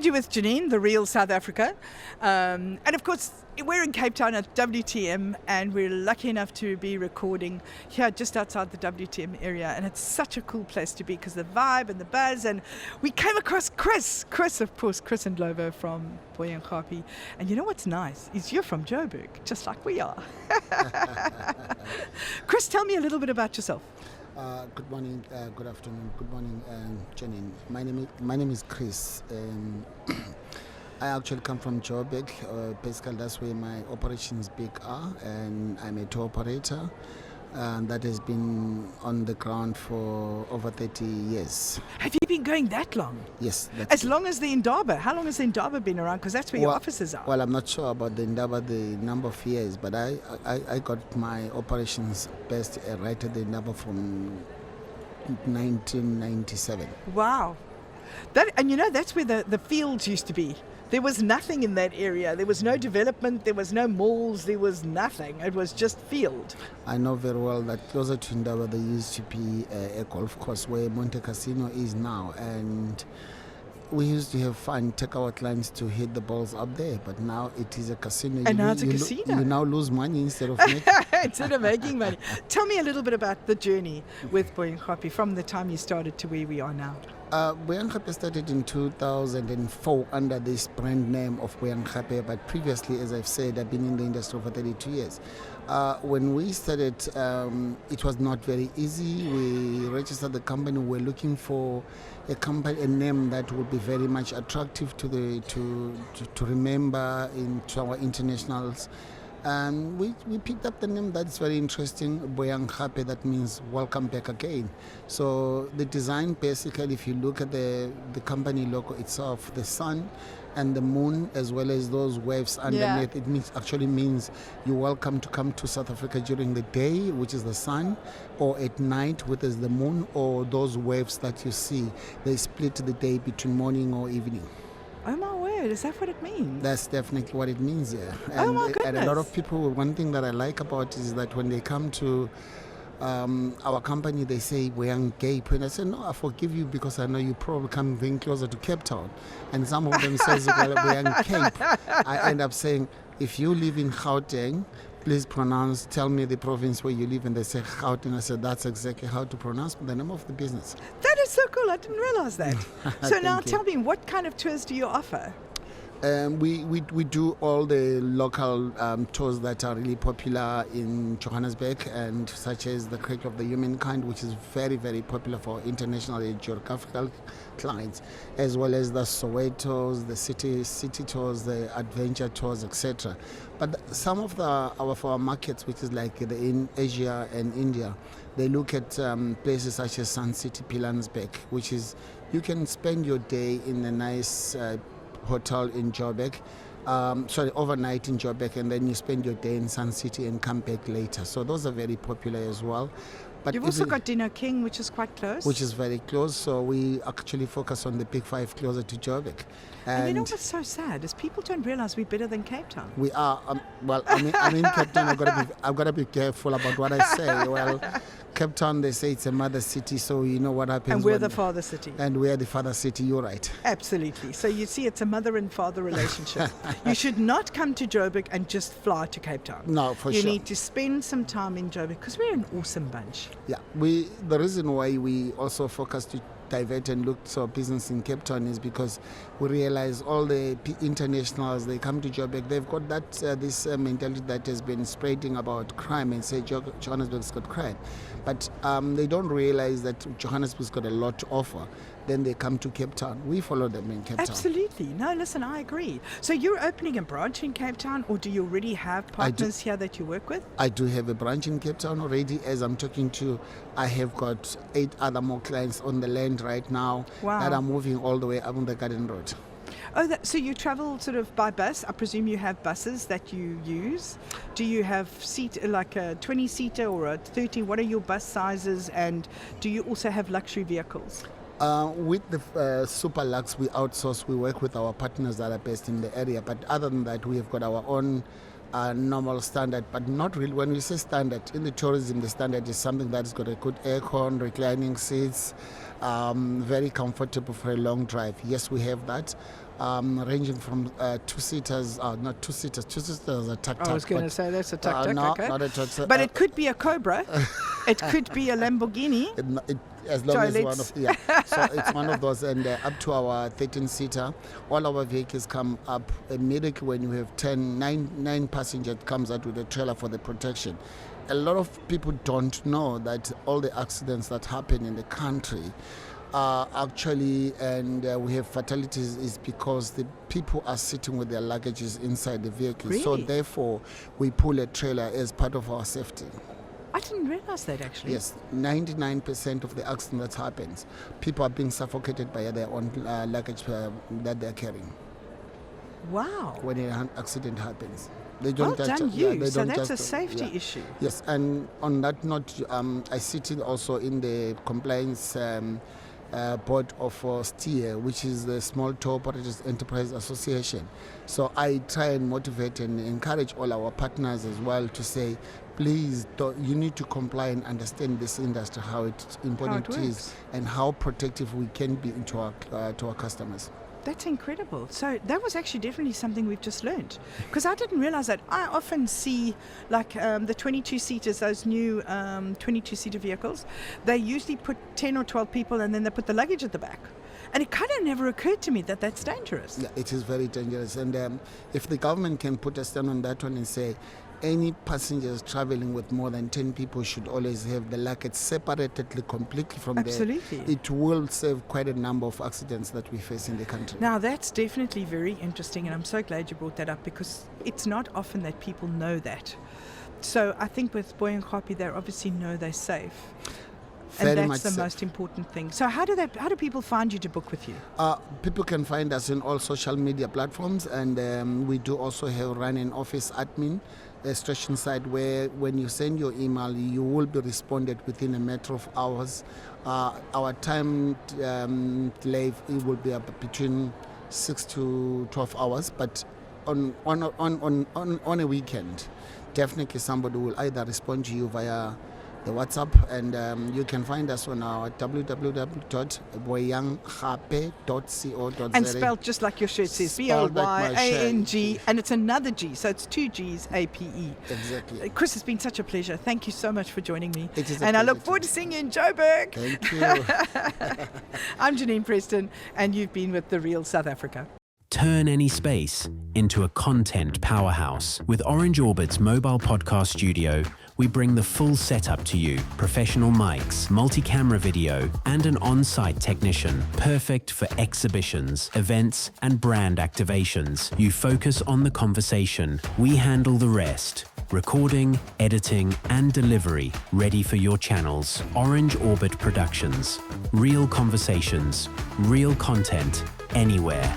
Mind You with Geniene, the real South Africa. And of course, we're in Cape Town at WTM, and we're lucky enough to be recording here just outside the WTM area. And it's such a cool place to be because the vibe and the buzz. And we came across Chris, of course, Chris and Lovo from Boyankhapi. And you know what's nice is you're from Joburg, just like we are. Chris, tell me a little bit about yourself. Good morning, good afternoon, good morning, Geniene. My name is Chris. I actually come from Joburg. Basically, that's where my operations big are, and I'm a tour operator that has been on the ground for over 30 years. Have you been going that long? Yes. As long as the Indaba. How long has the Indaba been around? Because that's where your offices are. Well, I'm not sure about the Indaba, the number of years, but I got my operations best right at the Indaba from 1997. Wow. That's where the fields used to be. There was nothing in that area. There was no development. There was no malls. There was nothing. It was just field. I know very well that closer to Indaba there used to be a golf course where Monte Casino is now, and we used to have fun, take our clients to hit the balls up there, but now it is a casino. And now it's a casino. You now lose money instead of making instead of making money. Tell me a little bit about the journey with Boyankhapi from the time you started to where we are now. Boyankhapi started in 2004 under this brand name of Boyankhapi, but previously, as I've said, I've been in the industry for 32 years. When we started, it was not very easy. We registered the company. We were looking for a name that would be very much attractive to remember to our internationals. And we picked up the name that's very interesting, Boyankhapi, that means welcome back again. So the design, basically, if you look at the company logo itself, the sun and the moon, as well as those waves underneath, it actually means you're welcome to come to South Africa during the day, which is the sun, or at night, which is the moon, or those waves that you see. They split the day between morning or evening. Oh my word, is that what it means? That's definitely what it means, yeah. Oh my goodness. And a lot of people, one thing that I like about it is that when they come to our company, they say, Boyang Cape. And I say, no, I forgive you because I know you probably come very closer to Cape Town. And some of them says, well, Boyang Cape. I end up saying, if you live in Gauteng, please tell me the province where you live. And they say Gauteng. I said, that's exactly how to pronounce the name of the business. That is so cool. I didn't realize that. So now tell me, what kind of tours do you offer? We do all the local tours that are really popular in Johannesburg, and such as the Cradle of the Humankind, which is very, very popular for international and geographical clients, as well as the Sowetos, the city tours, the adventure tours, etc. But some of our markets, which is like in Asia and India, they look at places such as Sun City, Pilanesberg, which is you can spend your day in a nice hotel in Joburg, overnight in Joburg, and then you spend your day in Sun City and come back later. So those are very popular as well. But you've also got Dino King, which is quite close. Which is very close. So we actually focus on the big five closer to Joburg. And you know what's so sad is people don't realize we're better than Cape Town. We are. I'm in Cape Town. I've got to be careful about what I say. Well, Cape Town, they say it's a mother city, so you know what happens. And we're the father city. And we're the father city, you're right. Absolutely. So you see, it's a mother and father relationship. You should not come to Joburg and just fly to Cape Town. No, for sure. You need to spend some time in Joburg because we're an awesome bunch. Yeah, the reason why we also focus to divert and look for business in Cape Town is because we realize all the internationals, they come to Joburg, they've got that this mentality that has been spreading about crime and say Johannesburg's got crime. But they don't realize that Johannesburg's got a lot to offer. Then they come to Cape Town. We follow them in Cape Town. Absolutely. No, listen, I agree. So you're opening a branch in Cape Town, or do you already have partners here that you work with? I do have a branch in Cape Town already. As I'm talking to, I have got 8 other more clients on the land right now that are moving all the way up on the Garden Road. Oh, so you travel sort of by bus? I presume you have buses that you use. Do you have like a 20-seater or a 30? What are your bus sizes? And do you also have luxury vehicles? With the Super Lux, we outsource. We work with our partners that are based in the area. But other than that, we have got our own normal standard, but not really. When we say standard, in the tourism, the standard is something that's got a good aircon, reclining seats, very comfortable for a long drive. Yes, we have that. ranging from two-seaters are a tuk-tuk. I was going to say that's a tuk-tuk, no, okay. not a tuk-tuk. But it could be a Cobra. It could be a Lamborghini. As long as one of so it's one of those, and up to our 13-seater, all our vehicles come up immediately when you have 9 passengers. Comes out with a trailer for the protection. A lot of people don't know that all the accidents that happen in the country are actually, and we have fatalities, is because the people are sitting with their luggages inside the vehicle. Really? So therefore, we pull a trailer as part of our safety. I didn't realize that, actually. Yes, 99% of the accident that happens, people are being suffocated by their own luggage that they're carrying. Wow. When an accident happens. They don't Well done you. So that's a safety issue. Yes, and on that note, I sit also in the compliance board of STEER, which is the Small Tour Operators Enterprise Association. So I try and motivate and encourage all our partners as well to say, please, you need to comply and understand this industry, how important it is, and how protective we can be to our customers. That's incredible. So that was actually definitely something we've just learned, because I didn't realize that. I often see like the 22-seaters, those new 22-seater vehicles, they usually put 10 or 12 people and then they put the luggage at the back. And it kind of never occurred to me that that's dangerous. Yeah, it is very dangerous. And if the government can put a stand on that one and say, any passengers traveling with more than 10 people should always have the luggage separated completely from Absolutely. there. It will save quite a number of accidents that we face in the country. Now, that's definitely very interesting, and I'm so glad you brought that up, because it's not often that people know that. So I think with Boy and Kapi, they obviously know they're safe. And that's the most important thing. So how do people find you to book with you? People can find us in all social media platforms, and we do also run an office admin station site where when you send your email, you will be responded within a matter of hours. Our time delay will be between 6 to 12 hours, but on a weekend, definitely somebody will either respond to you via the WhatsApp, and you can find us on our www.boyanghape.co.za. And spelled just like your shirt says, B-O-Y-A-N-G, and it's another G, so it's 2 G's, A-P-E. Exactly. Chris, it's been such a pleasure. Thank you so much for joining me. It is and I look forward to seeing you in Joburg. Thank you. I'm Geniene Preston, and you've been with The Real South Africa. Turn any space into a content powerhouse. With Orange Orbit's mobile podcast studio, we bring the full setup to you. Professional mics, multi-camera video, and an on-site technician. Perfect for exhibitions, events, and brand activations. You focus on the conversation. We handle the rest. Recording, editing, and delivery ready for your channels. Orange Orbit Productions. Real conversations, real content, anywhere.